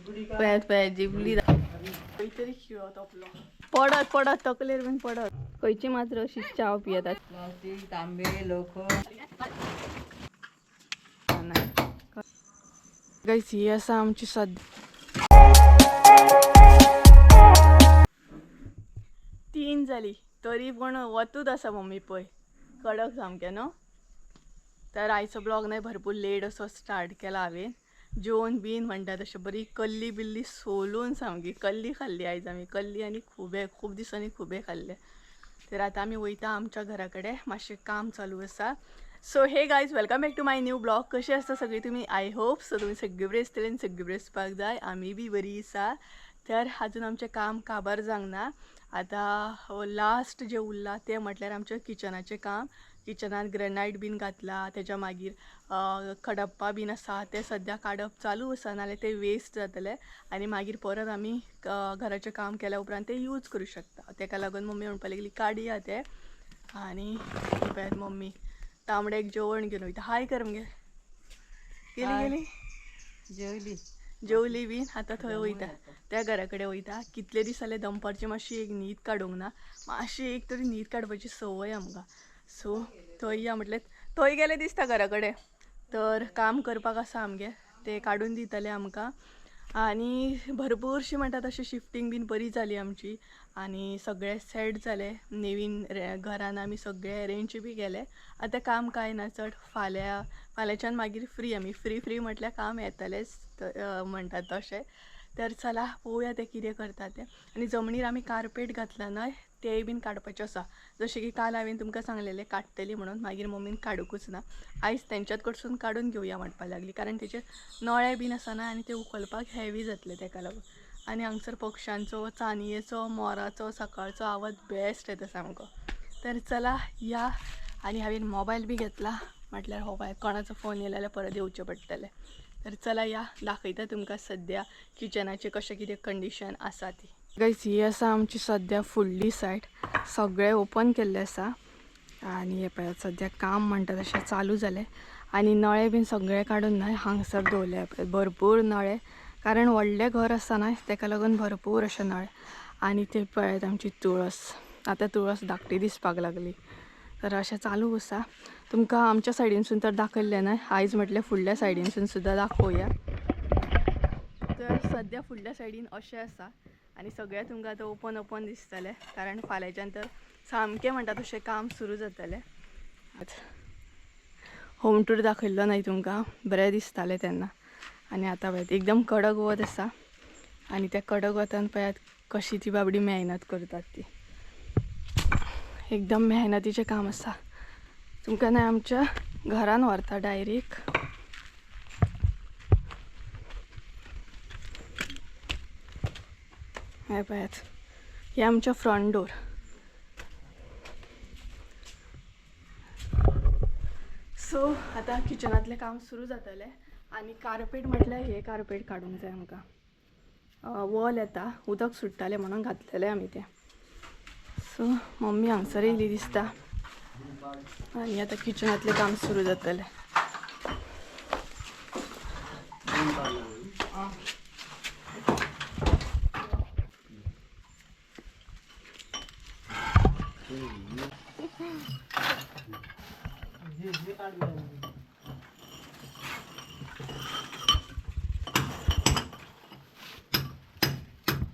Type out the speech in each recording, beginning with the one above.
पळत जिबली काहीतरी खेळत आपलं पडत पडत तकलेर बीन पडत खयची मात्र अशी चाव पियतात प्लास्टिक तांबे लोक गाईस ही असा आमची सध्या 3 जाली तरी पण वतूच असा मम्मी पळय कडक सामकें न्हू. तर आयचो ब्लॉग नाही भरपूर लेट असो स्टार्ट केला हांवें. जेवण बीन म्हणटा तशें बरी कल्ली बिल्ली सोलून सामकी कल्ली खाल्ली आयज आमी. कल्ली आनी खुबे खूब दिसांनी खुबे खाल्ले. तर आता आमी वयता आमच्या घरा कडेन मातशें काम चालू आसा. So hey guys welcome back to my new blog. कशी आसता सगळी तुमी? आय होप सो तुमी सगळी बरी आसतली आनी सगळी बरी आसपाक जाय. आमी बी बरी आसा. तर अजून आमचें काम काबार जावंक ना. आता लास्ट जे उरला ते म्हटल्यार आमचें किचनाचें काम. किचनात ग्रेनाइट बीन घातला, तेच्या मागीर कडप्पा बीन आसा ते सद्या काडप चालू आसा, नाल्यार ते वेस्ट जातले आनी मागीर परत आमी घराचें काम केल्या उपरांत ते यूज करूं शकता. तेका लागून मम्मी म्हणपाक लागली काडया ते. आनी पळयात मम्मी तांबड्याक जेवण घेवन वयता. हाय कर मगे. गेली गेली जेवली जेवली बीन. आता थंय वयता त्या घरा कडेन वयता. कितले दीस जाले दनपारची मातशी एक न्हीद काडूंक ना. मातशी एक तरी न्हीद काडपाची संवय आमकां. सो थंय या म्हटलें थंय गेले दिसता घरा कडेन. तर काम करपाक आसा आमगे ते काडून दितले आमकां. आनी भरपूरशी म्हणटा तशें शिफ्टींग बीन बरी जाली आमची आनी सगळे सेट जाले. नवीन घरान आमी सगळे अरेंज बी केले. आतां काम कांय ना चड. फाल्यांच्यान मागीर फ्री आमी. फ्री म्हटल्यार काम येतलेंच म्हणटात तशें. तर चला पळोवया ते कितें करता ते. आनी जमनीर आमी कार्पेट घातला न्हय तेय बीन काडपाचें आसा. जशें की काल हांवें तुमकां सांगलेलें काडटली म्हणून, मागीर मम्मीन काडूकूच ना. आयज तेंच्यात कडसून काडून घेवया म्हणपाक लागली, कारण तेचे नळे बीन आसा ना आनी ते उखलपाक हेवी जातले तेका लागून. आनी हांगसर पक्ष्यांचो, चानयेचो, मोराचो सकाळचो आवाज बेस्ट येता सामको. तर चला या. आनी हांवें मोबायल बी घेतला म्हटल्यार हो बाय कोणाचो फोन येयलो जाल्यार परत येवचें पडटलें. तर चला या दाखयता तुमकां सद्या किचनाचें कशें कितें कंडिशन आसा ती. गायज ही आसा आमची सद्या फुडली सायड. सगळें ओपन केल्लें आसा आनी हे पळयात सद्या काम म्हणटा तशें चालू जालें. आनी नळे बीन सगळे काडून न्हय हांगसर दवरले भरपूर नळे, कारण व्हडलें घर आसा न्हय तेका लागून भरपूर अशे नळे. आनी ते पळयात आमची तुळस. आतां तुळस धाकटी दिसपाक लागली. तर अशें चालू आसा. तुमकां आमच्या सायडीनसून तर दाखयल्लें न्हय, आयज म्हटल्यार फुडल्या सायडीनसून सुद्दां दाखोवया. तर सद्या फुडल्या सायडीन अशें आसा आनी सगळें तुमकां आतां ओपन दिसतलें, कारण फाल्यांच्यान तर सामकें म्हणटा तशें काम सुरू जातलें. होम टूर दाखयल्लो न्हय तुमकां, बरें दिसतालें तेन्ना. आनी आतां पळयात एकदम कडक वत आसा आनी त्या कडक वतान पळयात कशी ती बाबडी मेहनत करतात ती. एकदम मेहनतीचें काम आसा. तुमकां न्हय आमच्या घरान व्हरता डायरेक्ट. हे पळयात हे आमच्या फ्रंट डोर. सो आतां किचनातलें काम सुरू जातलें. आनी कार्पेट म्हटल्यार हे कार्पेट काडूंक जाय आमकां. वॉल येता उदक सुट्टालें म्हणून घातलेलें आमी तें. सो मम्मी हांगसर येयली दिसता आनी आतां किचनातलें काम सुरू जातलें.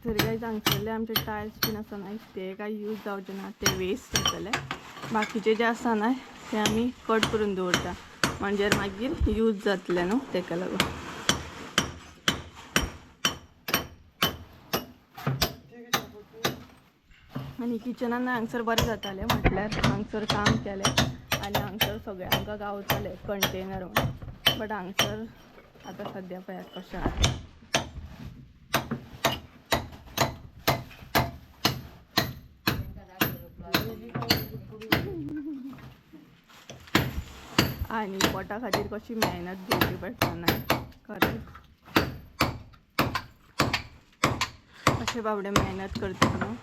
तर गायज हांगसरले आमचे टायल्स बीन आसा न्हय ते काय यूज जावचे ना, ते वेस्ट जातले. बाकीचे जे आसा न्हय ते आमी कट करून दवरता म्हणजे मागीर यूज जातले न्हू तेका लागून. आनी किचनान हांगसर बरें जातालें म्हटल्यार हांगसर काम केलें आनी हांगसर सगळें आमकां गावतालें कंटेनर म्हणून. बट हांगसर आतां सद्या पळयात कशें आसा. आनी पोटा खातीर कशी मेहनत घेवची पडटा न्हय खरेंच. अशें बाबडे मेहनत करता न्हू.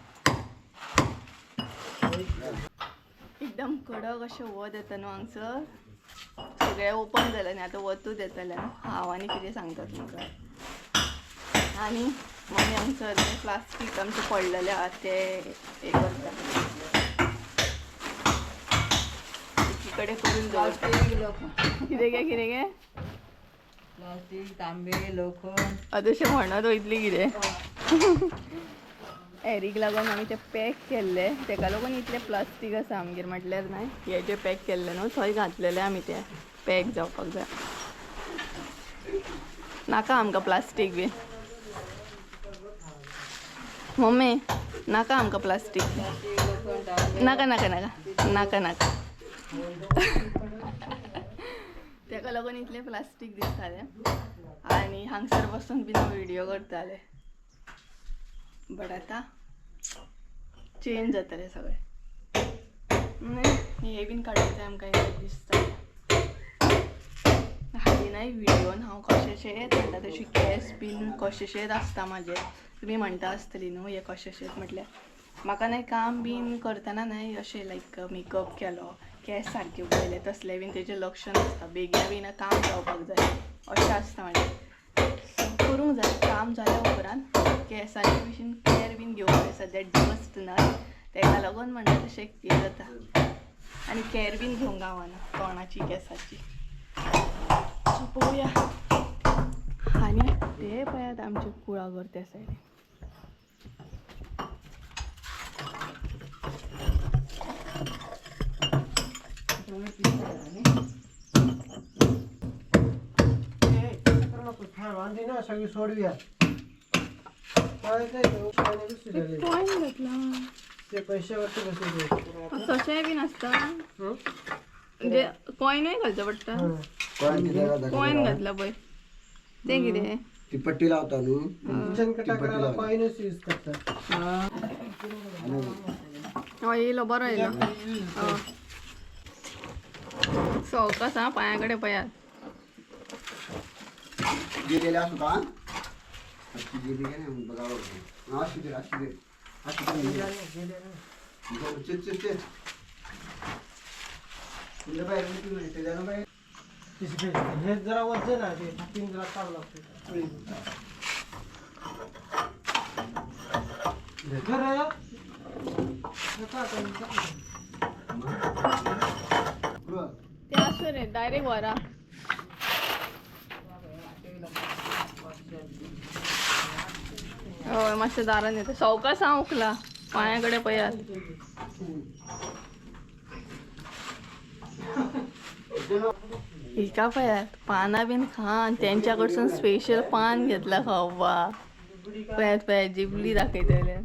एकदम कडक अशें वत येता न्हू हांगसर. सगळें ओपन जालें आनी आतां वतूच येतलें. हांव आनी कितें सांगता तुमकां. आणि मम्मी आमचं प्लास्टिक आमचे पडलेले आहात ते हे करतात एकीकडे करून दवरतात. कितें गे प्लास्टीक तांबे लोखंड अदुशें म्हणत वयतली कितें एरीक लागून आमी ते पॅक केल्ले तेका लागून इतले प्लास्टीक आसा आमगेर म्हटल्यार न्हय हे जे पॅक केल्ले न्हू थंय घातलेले आमी ते पॅक जावपाक जाय नाका आमकां प्लास्टीक बी मम्मी नाका आमकां प्लास्टीक लोखंड तांबे नाका नाका नाका नाका नाका तेका लागून इतले प्लास्टीक दिसताले आणि हांगसर बसून बीन व्हिडिओ करताले बट आता चेंज जातले सगळे हे बीन काडूंक जाय आमकां एक दिसता हाली नाही व्हिडिओन हांव कशेशेच म्हणटा तशी केस बीन कशेशेच आसता म्हाजे तुमी म्हणटा आसतली न्हू हे कशेशेच म्हटल्यार म्हाका न्हय काम बीन करतना न्हय अशें लायक मेकअप केलो केस सारके उगयले तसले बीन तेजें लक्ष नासता बेगीन बीन काम जावपाक जाय अशें आसता म्हाजें करूंक जाय काम जाल्या उपरांत केसांची भशेन केअर बीन घेवंक जाय सद्या डस्ट न्हय तेका लागून म्हणटा तशें हें जाता आनी केअर बीन घेवंक गावना तोंडाची केसाची पळोवया आनी ते पळयात आमचे कुळागर त्या सायडीन सगळी सोडूया कॉइन घातला ते पैशावरती बसले तशें बीन आसता म्हणजे कॉइनूय घालचा पडटा कॉइन घातला पळय ते कितें ती पट्टी लावता न्हू किचन कटा करायला कॉइनच यूज करतात येयलो बरो येयलो सवकास हा पांया कडेन पळयात गेलेले असू का गेली काय नाही बघावं असू दे असू दे असू दे चेच चेच तुला बाहेर मिळते त्याला बाहेर हे जरा वजन आहे ते हातीन जरा चालू लागते ते असो रे डायरेक्ट वरा हय मातशें दारान येता सवकास हांव उखला पांया कडेन पळयात हिका पळयात पानां बीन खान तेंच्या कडसून स्पेशल पान घेतला खावपाक पळयात पळयात जिबली दाखयतले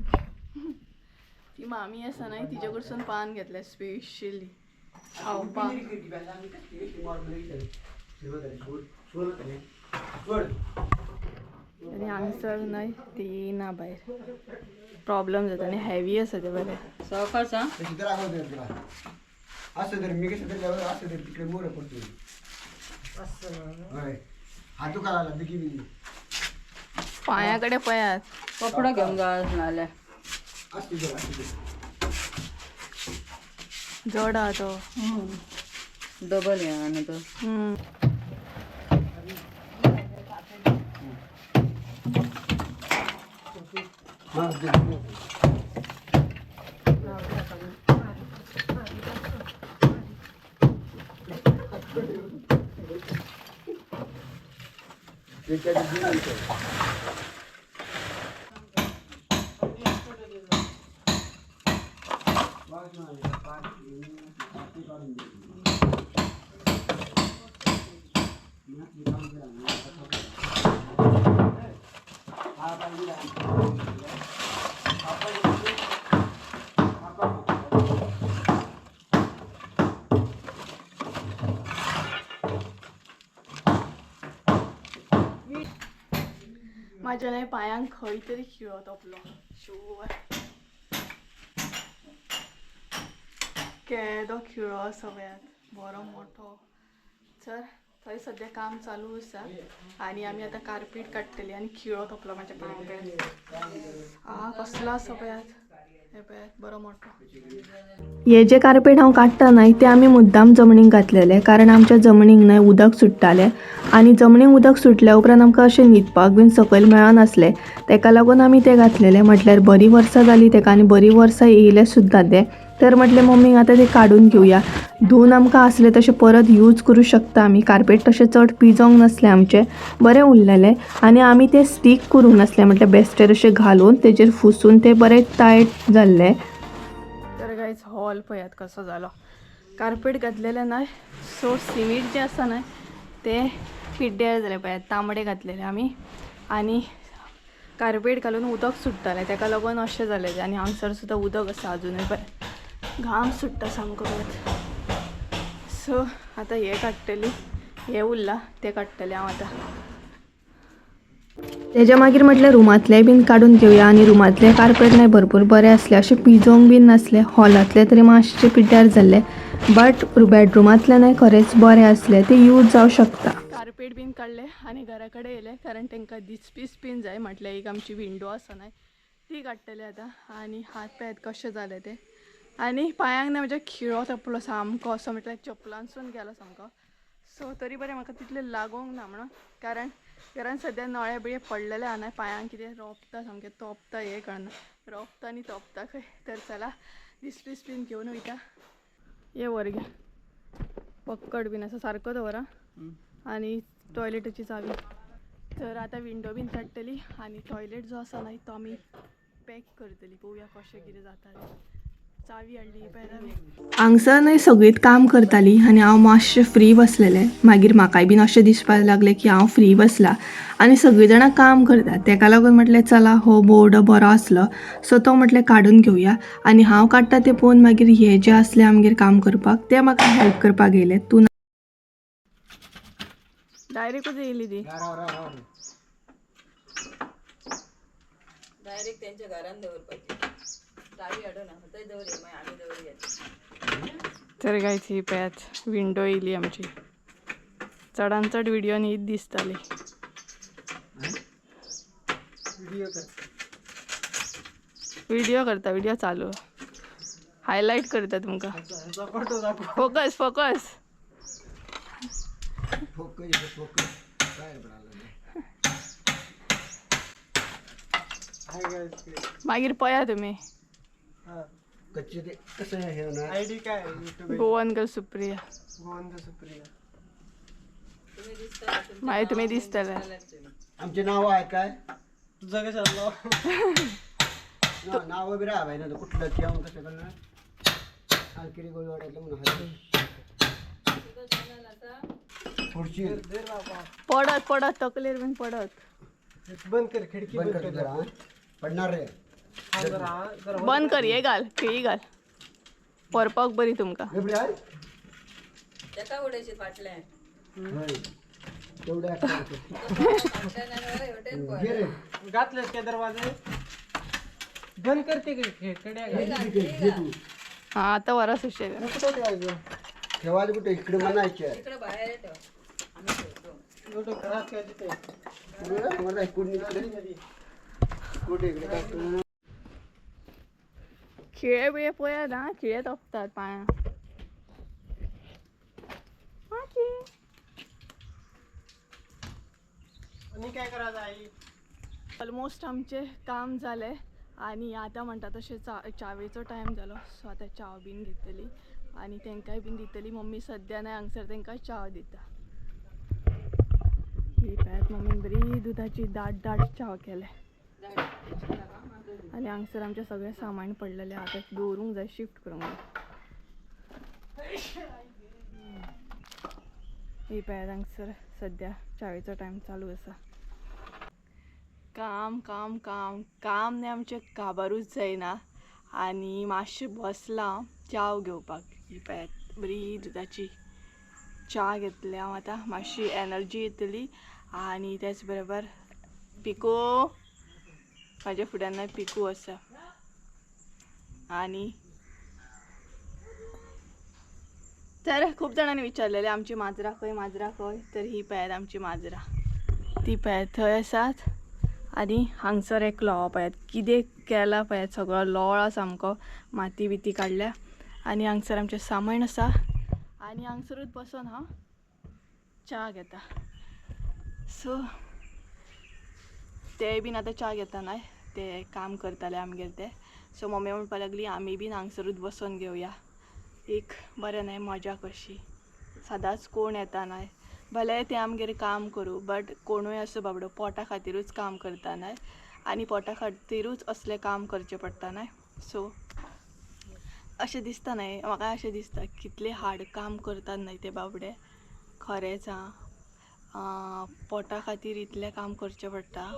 ती मामी आसा न्हय तिचे कडसून पान घेतलें स्पेशली खावपाक आनी हांगसर न्हय ती येयना भायर प्रॉब्लेम जाता आनी हेवी आसा ते बरें सवकास हा तशी तर दाखवते तुला असं तर मी कसं तरी लावलं असं तरी तिकडे मोर पडतो होय हातू काढायला बिकी बिकी पांया कडेन पळयात कपडो घेऊन जाय नाल्यार असते जर असते जड आहा तो डबल हे आनी तो माझ्या नाही पायांक खंय तरी खिळत आपलो शुवर केदो खिळो सगळ्यात बरो मोठो सर थंय सध्या काम चालू आसा आणि आमी आतां कार्पेट काडटली आनी खिळो तपलो माझ्या पांयाकडे कसलो आसा पळयात हे पळय बरो मोठो. हे जे कार्पेट हांव काडटा न्हय ते आमी मुद्दाम जमनीक घातलेले, कारण आमच्या जमनीक न्हय उदक सुट्टालें आनी जमनीक उदक सुटल्या उपरांत आमकां अशें न्हिदपाक बीन सकयल मेळनासलें. तेका लागून आमी ते घातलेले. म्हटल्यार बरीं वर्सां जालीं तेका आनी बरीं वर्सां येयले सुद्दां ते. तर म्हटलें मम्मीक आतां ते काडून घेवया. धुवन आमकां आसले तशें परत यूज करूं शकता आमी. कार्पेट तशें चड पिजोंक नासलें आमचें, बरें उरलेलें. आनी आमी ते स्टीक करूंक नासलें, म्हटल्यार बेश्टेर अशें घालून तेजेर फुसून ते बरें टायट जाल्ले. तर गायज हॉल पळयात कसो जालो. कार्पेट घातलेलें न्हय, सो सिमीट जें आसा न्हय तें पिड्ड्यार जालें पळयात. तांबडे घातलेले आमी आनी कार्पेट घालून उदक सुट्टालें, तेका लागून अशें जालें तें. आनी हांगसर सुद्दां उदक आसा अजुनूय पळय, घाम सुट्टा सामको पळयात. सो आतां हें काडटलीं, हें उरलां तें काडटलें हांव आतां. तेज्या मागीर म्हटल्यार रुमांतलें बीन काडून घेवया. आनी रुमांतलें कार्पेट न्हय भरपूर बरें आसलें, अशें पिजोंक बीन नासलें. हॉलांतलें तरी मातशें पिड्ड्यार जाल्लें, बट बेडरुमांतलें न्हय खरेंच बरें आसलें, तें यूज जावं शकता. कार्पेट बीन काडलें आनी घरा कडेन येयलें, कारण तांकां दिसपीस बीन जाय. म्हटल्यार एक आमची विंडो आसा न्हय ती काडटलें आतां. आनी हात पांय कशें जालें तें. आनी पांयांक न्हय म्हज्या खिळो तपलो सामको असो, म्हटल्यार चपलांसून गेलो सामको. सो तरी बरें म्हाका तितलें लागोंक ना म्हणून, कारण घरान सद्या नळे बिळे पडलेले आहा न्हय पांयांक, कितें रोंपता सामकें तोपता हें कळना, रोंपता आनी तोपता खंय. तर चला दिसपीस बीन घेवन वयता. ये वर घे, पक्कड बीन आसा सारको दवरा. आनी टॉयलेटाची चावी. तर आतां विंडो बीन काडटली आनी टॉयलेट जो आसा न्हय तो आमी पॅक करतली. पळोवया कशें कितें जाता तें. चावी हाडली पळय. हांगसर न्हय सगळींच काम करताली आनी हांव मातशें फ्री बसलेलें. मागीर म्हाकाय बीन अशें दिसपाक लागलें की हांव फ्री बसलां आनी सगळीं जाणां काम करतात. तेका लागून म्हटलें चला हो बोर्ड बरो आसलो, सो तो म्हटलें काडून घेवया. आनी हांव काडटा तें पळोवन मागीर हे जे आसले आमगेर काम करपाक ते म्हाका हेल्प करपाक येयले. तूं डायरेक्टूच येयली ती. डायरेक्ट त्यांच्या घरान दवरपाची. चावी हाडून थंय दवरया, मागीर आमी दवरया. तर गायज ही पळयात विंडो येयली आमची. चडान चड व्हिडिओन हीच दिसताली. व्हिडिओ करता, व्हिडिओ चालू, हायलाइट करता तुमकां. फोकस फोकस मागीर पळया तुमी. आयडी काय YouTube गोवन गर्ल सुप्रिया. गोवंद सुप्रिया. मागीर तुमी दिसतले. आमचे नाव आहे काय? तुझं कसं नाव? नाव बी राहा ना कुठलं जेवण कसं करणार. अलकिरी गोळी वाटायला म्हणून खुर्ची पडत पडत तकलेर बीन पडत. बंद कर खिडकी बंद कर जरा. पडणार रे. बंद कर, हे घाल, खिळी घाल, परपाक बरी तुमकां. तेका उडयशीत फाटल्यान. तेवढ्या घातलेस काय दरवाजे? बंद करते कड्या. हा आता वरा सुशेल. ठेवायला कुठे इकडे म्हणायचे. इकडे बाहेर ठेव, आम्ही ठेवतो. घरात काय तिथे मला कुठे इकडे खिळे बिळे पळया ना, खिळे तोपतात पांयां. आणि काय करायचं आई? ऑलमोस्ट आमचे काम झाले आणि आता म्हणटा तशें चावेचो टायम जालो. सो आतां चाव बीन घेतली आनी तांकांय बीन दितली. मम्मी सद्या नाही हांगसर तांकां चाव दिता. ही पळयात मम्मीन बरी दुधाची दाट दाट चाव केले. आनी हांगसर आमचें सगळें सामान पडलेलें आतां दवरूंक जाय, शिफ्ट करूंक जाय. ही पळयात हांगसर सद्या चावेचो टायम चालू आसा. काम काम काम काम न्ही आमचें काबारूच जायना. आनी मातशें बसलां चाव घेवपाक. ही पळयात बरी दुधाची च्या घेतली हांव आतां. मातशी एनर्जी येतली. आनी तेच बरोबर पिको, म्हाज्या फुड्यान पिकू आसा. आनी तर खूब जाणांनी विचारलेलें आमची माजरां खंय, माजरां खंय. तर ही पळयात आमची माजरां. ती पळयात थंय आसात आनी हांगसर एकलो पळयात कितें केला पळयात, सगळो लोळा सामको, माती बिती काडल्या. आनी हांगसर आमचें सामान आसा आनी हांगसरूच बसून हांव च्या घेता. सो ते बीन आतां च्या घेता नाय, ते काम करताले आमगेर ते. सो मम्मी म्हणपाक लागली आमी बीन हांगसरूच बसून घेवया, एक बरें न्हय मजा कशी. सदांच कोण येता नाय, भले ते आमगेर काम करूं बट कोणूय असो बाबडो पोटा खातीरूच काम करता नाय आनी पोटा खातीरूच असले काम करचे पडटा नाय. सो अशें दिसता न्हय, म्हाका अशें दिसता कितले हार्ड काम करतात न्हय ते बाबडे. खरेंच पोटा खातीर इतलें काम करचें पडटा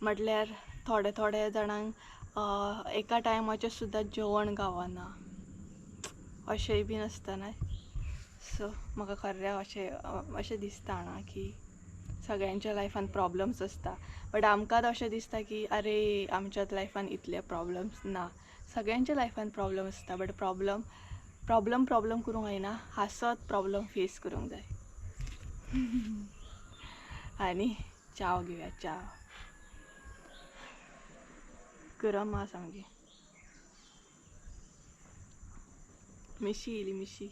म्हटल्यार थोडे थोडे जाणांक एका टायमाचें सुद्दां जेवण गावना, अशेंय बीन आसता न्हय. सो म्हाका खरें अशें दिसता ना की सगळ्यांच्या लायफान प्रॉब्लम्स आसता, बट आमकां अशें दिसता की अरे आमच्याच लायफान इतले प्रॉब्लम्स ना. सगळ्यांच्या लायफान प्रॉब्लम आसता बट प्रॉब्लम करूंक जायना, हांसत प्रॉब्लम फेस करूंक जाय. आनी चाव घेवया, चाव गरम आसा सामकी. मिशी येयली मिशी.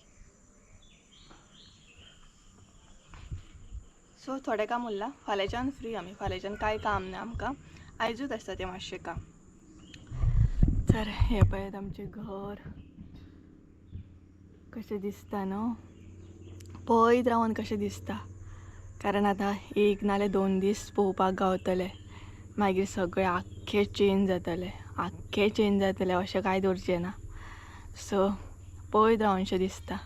सो थोडें काम उरलां, फाल्यांच्यान फ्री आमी, फाल्यांच्यान कांय काम ना आमकां, आयजूच आसता तें मातशें काम. तर हे पळयात आमचें घर कशें दिसता न्हू, पळयत रावन कशें दिसता. कारण आतां 1 नाल्यार 2 दीस पळोवपाक गावतले, मागीर सगळें आख्खें चेंज जातलें, अशें कांय दवरचें ना. सो पळयत रावनशें दिसता,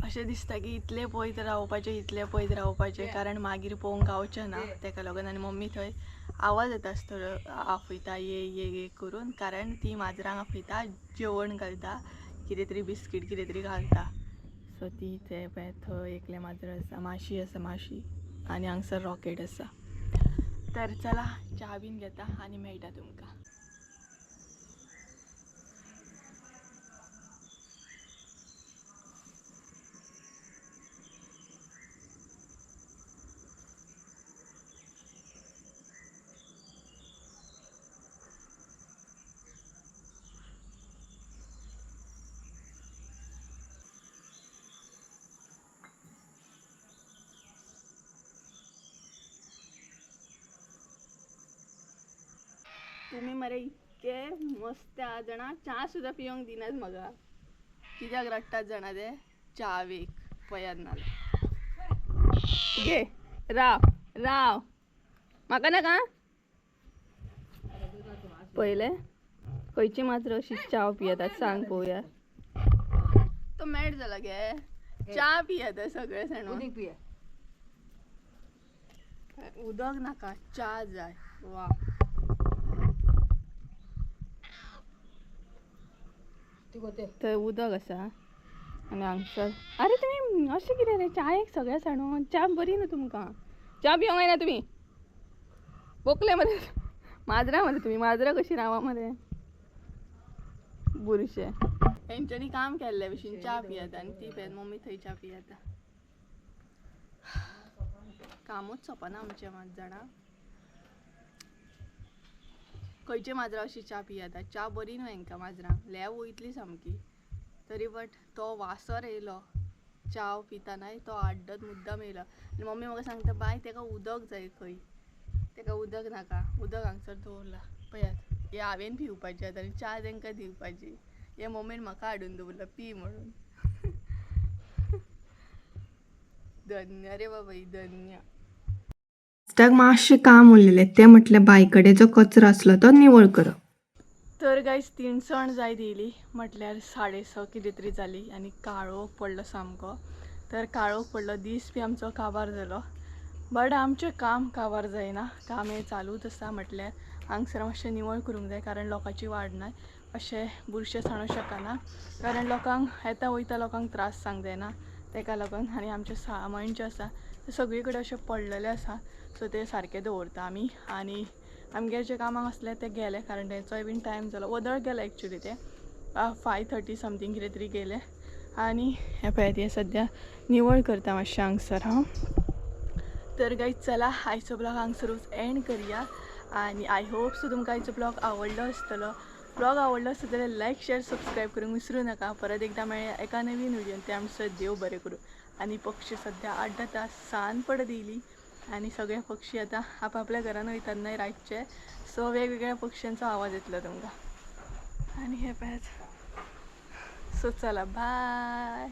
अशें दिसता की इतलें पळयत रावपाचें कारण मागीर पळोवंक गावचें ना. तेका लागून आनी मम्मी थंय आवाज येता आसतलो आपयता ये करून, कारण ती माजरांक आपयता, जेवण घालता, कितें तरी बिस्कीट कितें तरी घालता. सो ती ते पळय थंय एकलें माजर आसा, माशी आसा माशी, आनी हांगसर रॉकेट आसा. तर चला च्या बीन घेता आनी मेळटा तुमकां. तुम्ही मरे इतके मस्त आहात जाणा, च्या सुद्दां पिवंक दिनात म्हाका. कित्याक रडटात जाणा ते च्यावेक, पळयात नाल्यार. घे राव म्हाका नाका. पयले खंयची मात्र अशी च्या पियेतात सांग पळोवया. तो मॅड जाला गे, च्या पियेता सगळे जाण. उदक नाका, च्या जाय. वा थंय उदक आसा आनी हांगसर. अरे तुमी अशें कितें रे, चायेक सगळें सांडून. च्या बरी न्हू तुमकां, च्या पिवंक जायना तुमी. बोकले मरे माजरां मरे तुमी, माजरां कशी रावा मरे बुरशे. हेंच्यांनी काम केल्ले भशेन च्या पियेता आनी ती पळय मम्मी थंय च्या पियेता. कामूच सोंपना आमचें मात जाणा. खंयचे माजरां अशी च्या पियेता, च्या बरी न्हू हेंकां माजरांक, लेव वयतली सामकी. तरी बट तो वासर येयलो च्या पिताना, तो आड्डत मुद्दाम येयलो. आनी मम्मी म्हाका सांगता बाय तेका उदक जाय खंय, तेका उदक नाका, उदक हांगसर दवरला पळयात. हे हांवें पिवपाचें आतां आनी च्या तांकां दिवपाची. हे मम्मीन म्हाका हाडून दवरला पी म्हणून. धन्य रे बाबा ही, धन्य. लास्टाक मातशें काम उरलेलें, तें म्हटल्यार बांय जो कचरो आसलो तो निवळ करप. तर गायज 3:30 जायत येयली, म्हटल्यार 6:30 कितें तरी जाली आनी काळोख पडलो सामको. तर काळोख पडलो, दीस बी आमचो काबार जालो. बट आमचें काम काबार जायना, काम हें चालूच आसा. म्हटल्यार हांगसर मातशें निवळ करूंक जाय, कारण लोकांची वाड नाय, अशें बुरशें सांडूं शकना. कारण लोकांक येता वयता लोकांक त्रास जावंक जायना, तेका लागून. आनी आमचें सामान जें आसा तें सगळी कडेन अशें पडलेलें आसा, सो तें सारकें दवरता आमी. आनी आमगेर जे कामाक आसले ते गेले, कारण तेचोय बीन टायम जालो. वदळ गेले एक्चुली, ते 5:30 समथींग कितें तरी गेले. आनी हे पळयात हे सद्या निवळ करता मातशें हांगसर हांव. तर गायज चला आयचो ब्लॉग हांगसरूच एंड करया. आणि आय होप सो तुमकां आयचो ब्लॉग आवडलो आसतलो. ब्लॉग आवडलो आसता जाल्यार लायक शेअर सबस्क्राईब करूंक विसरू नका. परत एकदा मेळया एका नवीन व्हिडिओन. ते आमचं देव बरें करूं. आणि पक्षी सध्या 8 तास सांज पडत येयली आणि सगळे पक्षी आता आपापल्या घरान वयतात नाही रातचे. सो वेगवेगळ्या पक्ष्यांचो आवाज येतलो तुमकां. आणि हे पळयात. सो चला बाय.